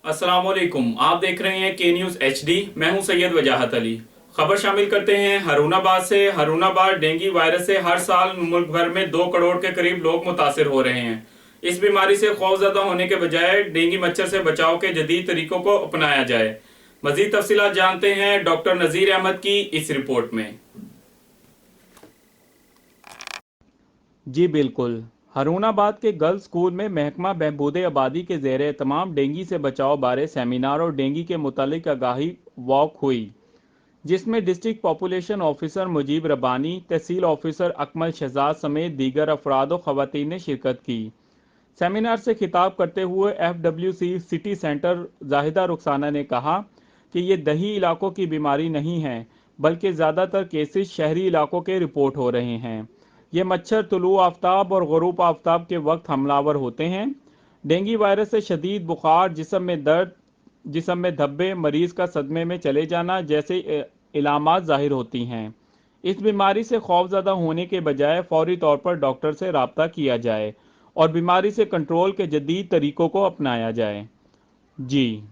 अस्सलाम वालेकुम। आप देख रहे हैं के न्यूज़ HD। मैं हूं सैयद वजाहत अली। खबर शामिल करते हैं हरुणाबाद से। हरुणाबाद डेंगू वायरस से हर साल मुल्क भर में 2 करोड़ के करीब लोग मुतासिर हो रहे हैं। इस बीमारी से खौफजदा होने के बजाय डेंगू मच्छर से बचाव के जदीद तरीकों को अपनाया जाए। मजीद तफसीलात जानते हैं डॉक्टर नज़ीर अहमद की इस रिपोर्ट में। जी बिल्कुल। हरुणाबाद के गर्ल्स स्कूल में महकमा बहबूद आबादी के ज़ेर एहतमाम डेंगू से बचाव बारे सेमिनार और डेंगू के मुतालिक आगाही वॉक हुई, जिसमें district population officer Mujeeb Rabbani, तहसील ऑफिसर अकमल शहजाद समेत दीगर अफराद व ख़वातीन ने शिरकत की। सेमिनार से खिताब करते हुए FWC city centre Zahida Rukhsana ने कहा कि ये दही इलाकों की बीमारी नहीं है, बल्कि ज़्यादातर केसेस शहरी इलाकों के रिपोर्ट हो रहे हैं। ये मच्छर तुलू आफ्ताब और ग़ुरूब आफ्ताब के वक्त हमलावर होते हैं। डेंगू वायरस से शदीद बुखार, जिस्म में दर्द, जिस्म में धब्बे, मरीज़ का सदमे में चले जाना जैसे इलामात ज़ाहिर होती हैं। इस बीमारी से खौफज़दा होने के बजाय फौरी तौर पर डॉक्टर से रब्ता किया जाए और बीमारी से कंट्रोल के जदीद तरीकों को अपनाया जाए। जी।